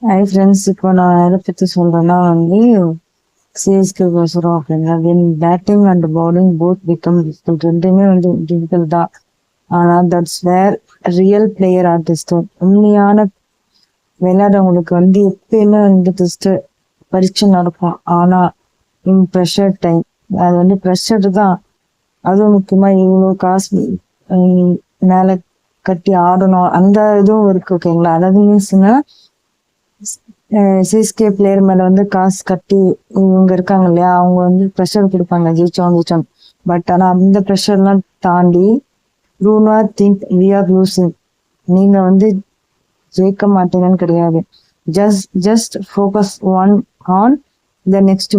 Hi friends, இப்போ நான் எதை பற்றி சொல்கிறேன்னா சிஎஸ்கே கோசரம் அப்படின்னா batting and bowling both become difficult. ரெண்டுமே டிஃபிகல்ட் தான். ஆனால் that's where real player artist. உண்மையான விளையாடுறவங்களுக்கு எப்பயுமே டெஸ்ட் பரீட்சை நடக்கும். ஆனால் இன் ப்ரெஷர் டைம் அது ப்ரெஷர் தான். அதுவும் முக்கியமாக இவ்வளோ காசு மேலே கட்டி ஆடணும் அந்த இதுவும் இருக்கு. ஓகேங்களா? அதாவது மீன்ஸ்னா சிஎஸ்கே பிளேயர் மேல காசு கட்டி இவங்க இருக்காங்க இல்லையா, அவங்க ப்ரெஷர் கொடுப்பாங்க ஜெயிச்சோம். பட் ஆனா அந்த ப்ரெஷர்லாம் தாண்டி do not think we are losing. நீங்க ஜெயிக்க மாட்டீங்கன்னு கிடையாது. Just focus on the next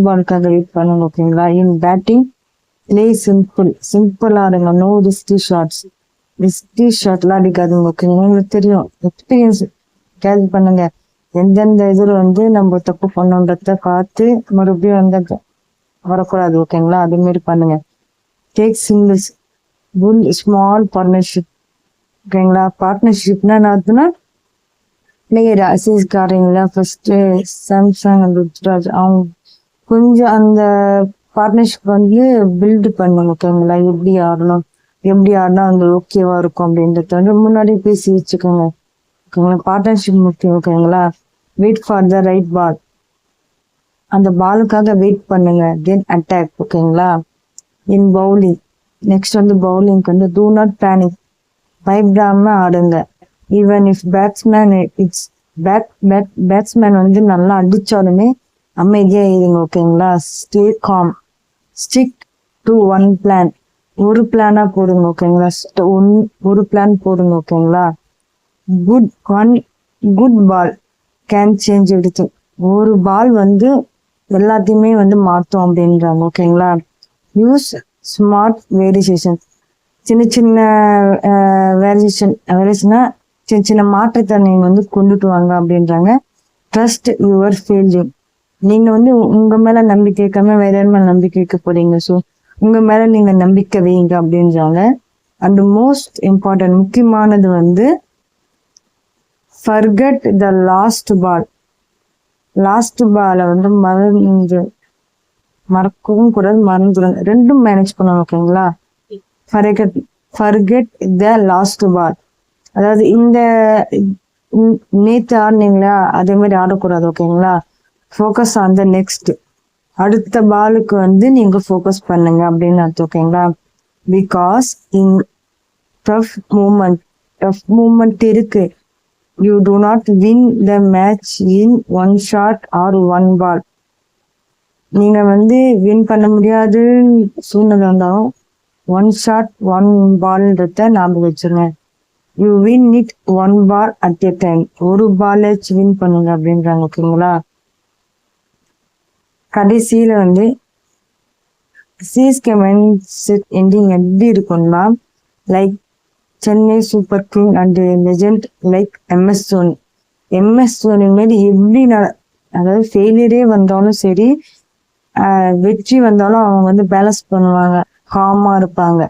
பாலுக்காக வெயிட் பண்ணுங்க. ஓகேங்களா? இன் பேட்டிங் பிளே சிம்பிள் ஆடுங்க. நோ ரிஸ்கி ஷாட்லாம் அடிக்காதுங்க. ஓகேங்களா? உங்களுக்கு தெரியும், எக்ஸ்பீரியன்ஸ் கேரி பண்ணுங்க. எந்தெந்த இதுல நம்ம தப்பு பண்ணோன்றத பார்த்து மறுபடியும் வரக்கூடாது. ஓகேங்களா? அதே மாதிரி பண்ணுங்க. Take singles, pull small partnership. ஓகேங்களா? பார்ட்னர்ஷிப்னா என்னதுன்னா பிளேயர் அசிஸ்காரங்களா ஃபர்ஸ்ட் சாம்சங் அண்ட் ருத்ராஜ் அவங்க கொஞ்சம் அந்த பார்ட்னர்ஷிப் பில்டு பண்ணுங்க. ஓகேங்களா? எப்படி ஆடினா ஓகேவா இருக்கும் அப்படின்றத முன்னாடி பேசி வச்சுக்கோங்க. ஓகேங்களா? பார்ட்னர்ஷிப் முக்கியம். ஓகேங்களா? Wait for the right ball. அந்த பாலுக்காக வெயிட் பண்ணுங்க. Then attack. ஓகேங்களா? இன் பவுலிங் நெக்ஸ்ட் பவுலிங்க்கு டூ நாட் பேனிக். பயப்படாம ஆடுங்க. ஈவன் இஃப் பேட்ஸ்மேன் நல்லா அடிச்சாலுமே அமைதியா இருங்க. ஓகேங்களா? Stay calm. Stick to one plan. ஒரு பிளானா போடுங்க. ஓகேங்களா? ஒரு பிளான் போடுங்க. ஓகேங்களா? Good ball can change everything. ஒரு பால் எல்லாத்தையுமே மாற்றும் அப்படின்றாங்க. ஓகேங்களா? Use smart variation. சின்ன வேரியேஷனா சின்ன மாற்றத்தை நீங்க கொண்டுட்டு வாங்க அப்படின்றாங்க. Trust your fielding. நீங்க உங்க மேல நம்பிக்கை வைக்காம வேற யார் மேல நம்பிக்கை வைக்க போறீங்க. ஸோ உங்க மேல நீங்க நம்பிக்கை வைங்க அப்படின்றாங்க. அண்ட் மோஸ்ட் இம்பார்ட்டன்ட் முக்கியமானது forget the last ball. Last பாலை மறக்கவும் கூடாது, மறந்துடும். ரெண்டும் மேனேஜ் பண்ணணும். ஓகேங்களா? forget the last ball. அதாவது நேத்து ஆடினீங்களா அதே மாதிரி ஆடக்கூடாது. ஓகேங்களா? Focus on the next. அடுத்த பாலுக்கு நீங்க ஃபோக்கஸ் பண்ணுங்க அப்படின்னு அர்த்தம். ஓகேங்களா? பிகாஸ் இன் டஃப் மூமெண்ட் இருக்கு. You do not win the match in one shot or one ball. நீங்க வின் பண்ண முடியாது சூழ்நிலை வந்தாலும் ஒன் ஷாட் ஒன் பால்ன்றத ஞாபகம் வச்சுருங்க. You win it one ball at a time. ஒரு பால் வின் பண்ணுங்க அப்படின்றாங்க. ஓகேங்களா? கடைசியில சிஎஸ்கே மைண்ட் செட் எண்டிங் எப்படி இருக்கும்னா like Chennai super king and legend like MS Dhoni மாரி எப்படி அதாவது ஃபெயிலியரே வந்தாலும் சரி, வெற்றி வந்தாலும் அவங்க பேலன்ஸ் பண்ணுவாங்க, காமா இருப்பாங்க.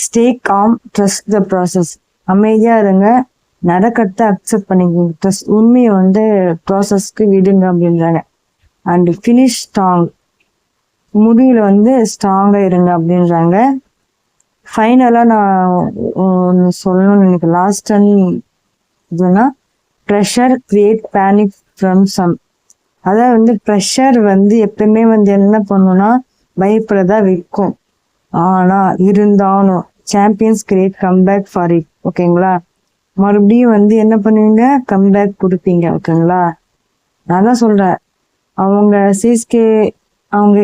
Stay com, trust the process. அமைதியா இருங்க, நடக்கிறத அக்செப்ட் பண்ணிக்கோங்க. ட்ரஸ்ட் உண்மையை ப்ராசஸ்க்கு விடுங்க அப்படின்றாங்க. And finish strong. முடிவுல ஸ்ட்ராங்கா இருங்க அப்படின்றாங்க. ஃபைனலா நான் ஒன்று சொல்லணும்னு எனக்கு லாஸ்ட் இதுனா pressure create panic from some. அதாவது ப்ரெஷர் எப்பயுமே என்ன பண்ணுன்னா பயப்படதா வைக்கும். ஆனா இருந்தாலும் champions create comeback for it. ஓகேங்களா? மறுபடியும் என்ன பண்ணுவீங்க? கம்பேக் கொடுப்பீங்க. ஓகேங்களா? நான் தான் சொல்றேன், அவங்க சிஎஸ்கே அவங்க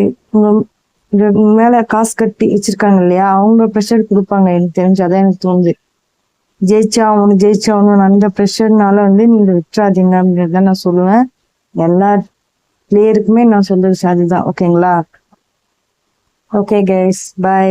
மேல காசு கட்டி வச்சிருக்காங்க இல்லையா, அவங்க ப்ரெஷர் கொடுப்பாங்க எனக்கு தெரிஞ்சு. அதான் எனக்கு தோணுது. ஜெயிச்சாகணும் அந்த ப்ரெஷர்னால நீங்க விட்டுறாதீங்க அப்படின்றத நான் சொல்லுவேன். எல்லா பிளேயருக்குமே நான் சொல்றது அதுதான். ஓகேங்களா? Okay guys, by.